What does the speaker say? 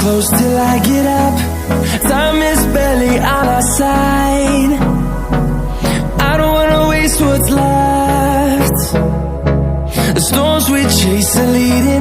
close till I get up. Time is barely on our side. I don't wanna waste what's left. The storms we chase are leading